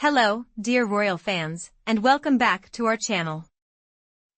Hello, dear royal fans, and welcome back to our channel.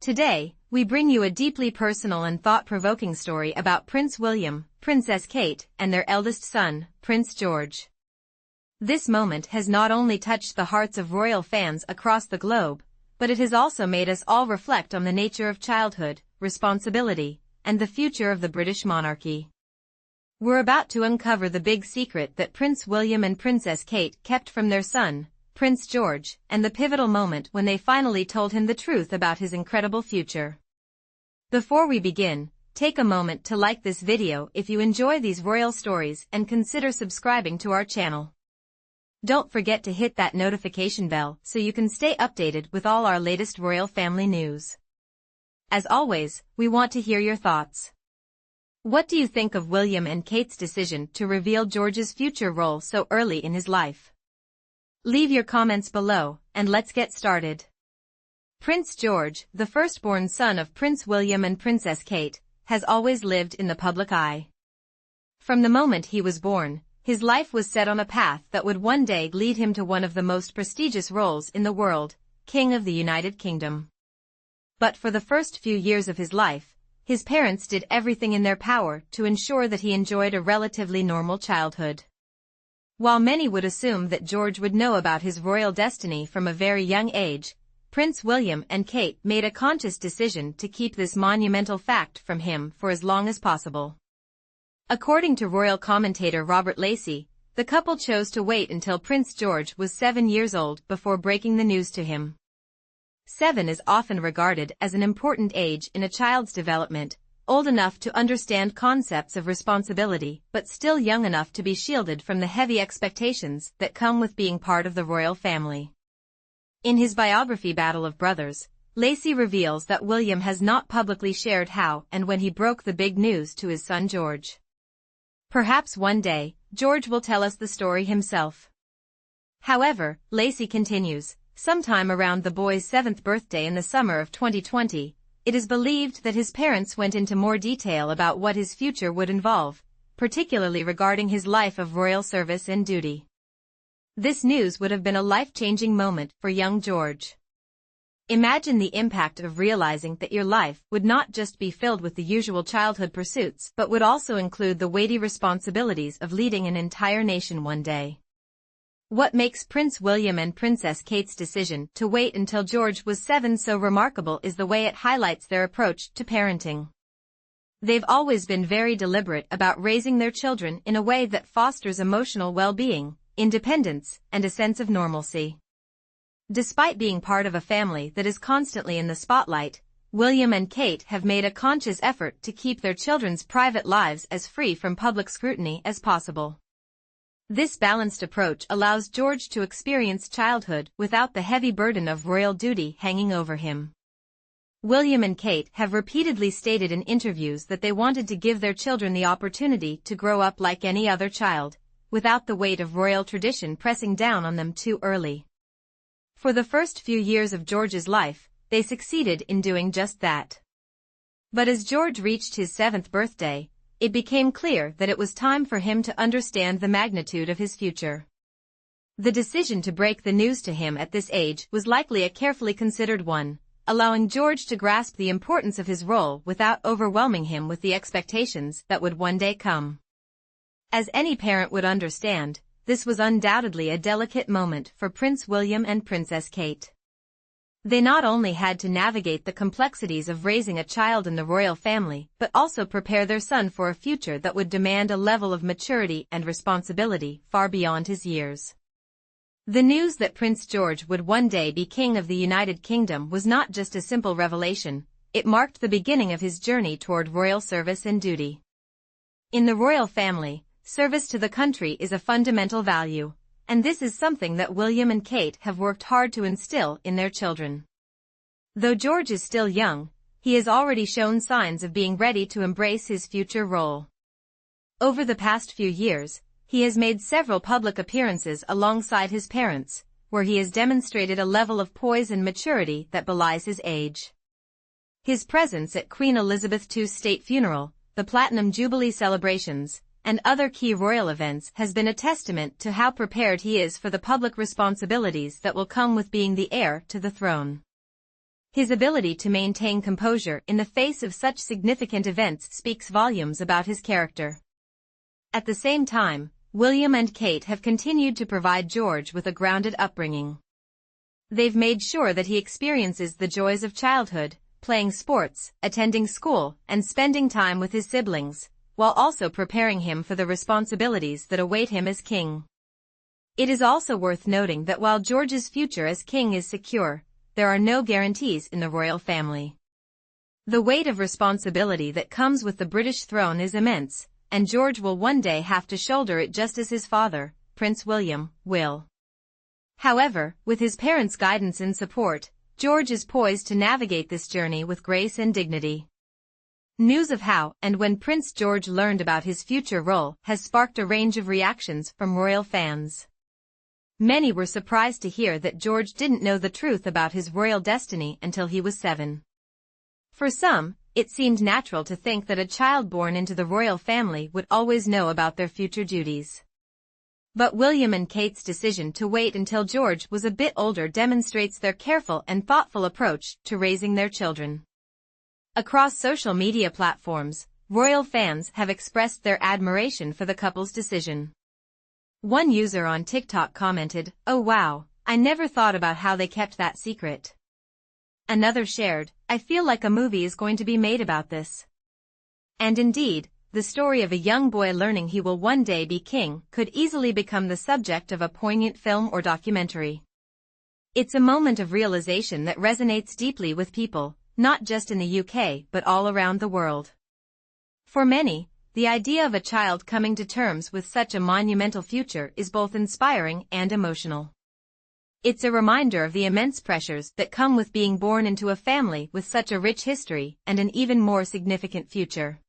Today, we bring you a deeply personal and thought-provoking story about Prince William, Princess Kate, and their eldest son, Prince George. This moment has not only touched the hearts of royal fans across the globe, but it has also made us all reflect on the nature of childhood, responsibility, and the future of the British monarchy. We're about to uncover the big secret that Prince William and Princess Kate kept from their son, Prince George, and the pivotal moment when they finally told him the truth about his incredible future. Before we begin, take a moment to like this video if you enjoy these royal stories and consider subscribing to our channel. Don't forget to hit that notification bell so you can stay updated with all our latest royal family news. As always, we want to hear your thoughts. What do you think of William and Kate's decision to reveal George's future role so early in his life? Leave your comments below, and let's get started. Prince George, the firstborn son of Prince William and Princess Kate, has always lived in the public eye. From the moment he was born, his life was set on a path that would one day lead him to one of the most prestigious roles in the world, King of the United Kingdom. But for the first few years of his life, his parents did everything in their power to ensure that he enjoyed a relatively normal childhood. While many would assume that George would know about his royal destiny from a very young age, Prince William and Kate made a conscious decision to keep this monumental fact from him for as long as possible. According to royal commentator Robert Lacey, the couple chose to wait until Prince George was 7 years old before breaking the news to him. 7 is often regarded as an important age in a child's development, old enough to understand concepts of responsibility but still young enough to be shielded from the heavy expectations that come with being part of the royal family. In his biography Battle of Brothers, Lacey reveals that William has not publicly shared how and when he broke the big news to his son George. Perhaps one day, George will tell us the story himself. However, Lacey continues, sometime around the boy's 7th birthday in the summer of 2020, it is believed that his parents went into more detail about what his future would involve, particularly regarding his life of royal service and duty. This news would have been a life-changing moment for young George. Imagine the impact of realizing that your life would not just be filled with the usual childhood pursuits but would also include the weighty responsibilities of leading an entire nation one day. What makes Prince William and Princess Kate's decision to wait until George was 7 so remarkable is the way it highlights their approach to parenting. They've always been very deliberate about raising their children in a way that fosters emotional well-being, independence, and a sense of normalcy. Despite being part of a family that is constantly in the spotlight, William and Kate have made a conscious effort to keep their children's private lives as free from public scrutiny as possible. This balanced approach allows George to experience childhood without the heavy burden of royal duty hanging over him. William and Kate have repeatedly stated in interviews that they wanted to give their children the opportunity to grow up like any other child, without the weight of royal tradition pressing down on them too early. For the first few years of George's life, they succeeded in doing just that. But as George reached his 7th birthday, it became clear that it was time for him to understand the magnitude of his future. The decision to break the news to him at this age was likely a carefully considered one, allowing George to grasp the importance of his role without overwhelming him with the expectations that would one day come. As any parent would understand, this was undoubtedly a delicate moment for Prince William and Princess Kate. They not only had to navigate the complexities of raising a child in the royal family but also prepare their son for a future that would demand a level of maturity and responsibility far beyond his years. The news that Prince George would one day be King of the United Kingdom was not just a simple revelation, it marked the beginning of his journey toward royal service and duty. In the royal family, service to the country is a fundamental value, and this is something that William and Kate have worked hard to instill in their children. Though George is still young, he has already shown signs of being ready to embrace his future role. Over the past few years, he has made several public appearances alongside his parents, where he has demonstrated a level of poise and maturity that belies his age. His presence at Queen Elizabeth II's state funeral, the Platinum Jubilee celebrations, and other key royal events has been a testament to how prepared he is for the public responsibilities that will come with being the heir to the throne. His ability to maintain composure in the face of such significant events speaks volumes about his character. At the same time, William and Kate have continued to provide George with a grounded upbringing. They've made sure that he experiences the joys of childhood, playing sports, attending school, and spending time with his siblings, while also preparing him for the responsibilities that await him as king. It is also worth noting that while George's future as king is secure, there are no guarantees in the royal family. The weight of responsibility that comes with the British throne is immense, and George will one day have to shoulder it just as his father, Prince William, will. However, with his parents' guidance and support, George is poised to navigate this journey with grace and dignity. News of how and when Prince George learned about his future role has sparked a range of reactions from royal fans. Many were surprised to hear that George didn't know the truth about his royal destiny until he was 7. For some, it seemed natural to think that a child born into the royal family would always know about their future duties. But William and Kate's decision to wait until George was a bit older demonstrates their careful and thoughtful approach to raising their children. Across social media platforms, royal fans have expressed their admiration for the couple's decision. One user on TikTok commented, "Oh wow, I never thought about how they kept that secret." Another shared, "I feel like a movie is going to be made about this." And indeed, the story of a young boy learning he will one day be king could easily become the subject of a poignant film or documentary. It's a moment of realization that resonates deeply with people, not just in the UK but all around the world. For many, the idea of a child coming to terms with such a monumental future is both inspiring and emotional. It's a reminder of the immense pressures that come with being born into a family with such a rich history and an even more significant future.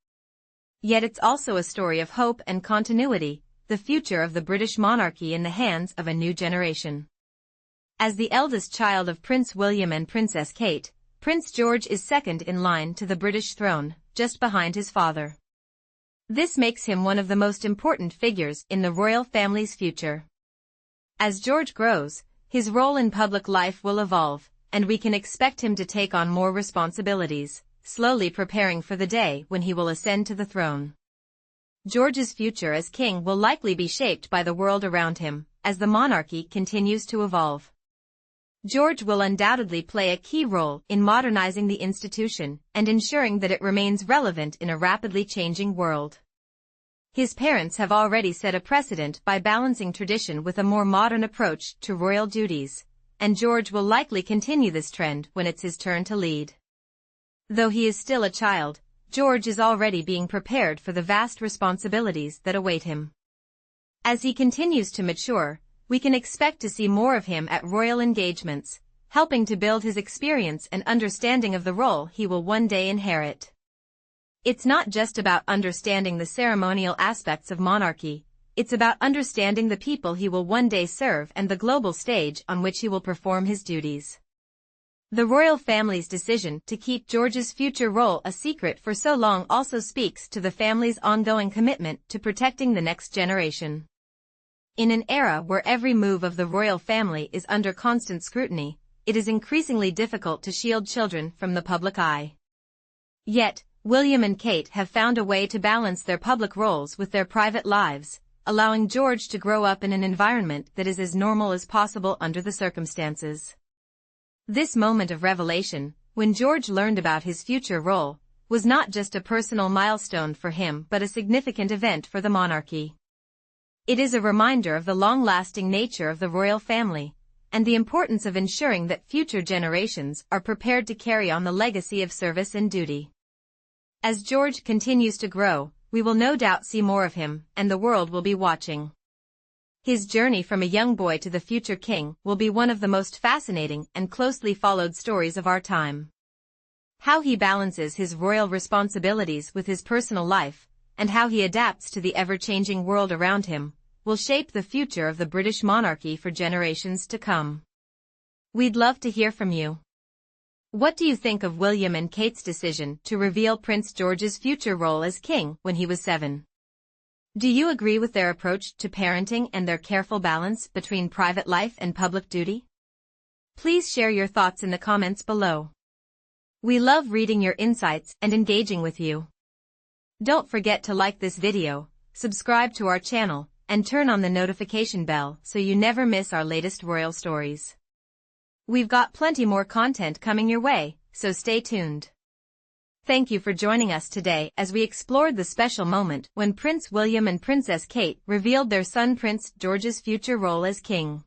Yet it's also a story of hope and continuity, the future of the British monarchy in the hands of a new generation. As the eldest child of Prince William and Princess Kate, Prince George is second in line to the British throne, just behind his father. This makes him one of the most important figures in the royal family's future. As George grows, his role in public life will evolve, and we can expect him to take on more responsibilities, slowly preparing for the day when he will ascend to the throne. George's future as king will likely be shaped by the world around him, as the monarchy continues to evolve. George will undoubtedly play a key role in modernizing the institution and ensuring that it remains relevant in a rapidly changing world. His parents have already set a precedent by balancing tradition with a more modern approach to royal duties, and George will likely continue this trend when it's his turn to lead. Though he is still a child, George is already being prepared for the vast responsibilities that await him. As he continues to mature, we can expect to see more of him at royal engagements, helping to build his experience and understanding of the role he will one day inherit. It's not just about understanding the ceremonial aspects of monarchy, it's about understanding the people he will one day serve and the global stage on which he will perform his duties. The royal family's decision to keep George's future role a secret for so long also speaks to the family's ongoing commitment to protecting the next generation. In an era where every move of the royal family is under constant scrutiny, it is increasingly difficult to shield children from the public eye. Yet, William and Kate have found a way to balance their public roles with their private lives, allowing George to grow up in an environment that is as normal as possible under the circumstances. This moment of revelation, when George learned about his future role, was not just a personal milestone for him but a significant event for the monarchy. It is a reminder of the long-lasting nature of the royal family, and the importance of ensuring that future generations are prepared to carry on the legacy of service and duty. As George continues to grow, we will no doubt see more of him, and the world will be watching. His journey from a young boy to the future king will be one of the most fascinating and closely followed stories of our time. How he balances his royal responsibilities with his personal life, and how he adapts to the ever-changing world around him, will shape the future of the British monarchy for generations to come. We'd love to hear from you. What do you think of William and Kate's decision to reveal Prince George's future role as king when he was 7? Do you agree with their approach to parenting and their careful balance between private life and public duty? Please share your thoughts in the comments below. We love reading your insights and engaging with you. Don't forget to like this video, subscribe to our channel, and turn on the notification bell so you never miss our latest royal stories. We've got plenty more content coming your way, so stay tuned. Thank you for joining us today as we explored the special moment when Prince William and Princess Kate revealed their son Prince George's future role as king.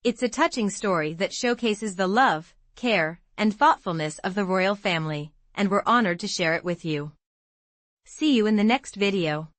It's a touching story that showcases the love, care, and thoughtfulness of the royal family, and we're honored to share it with you. See you in the next video.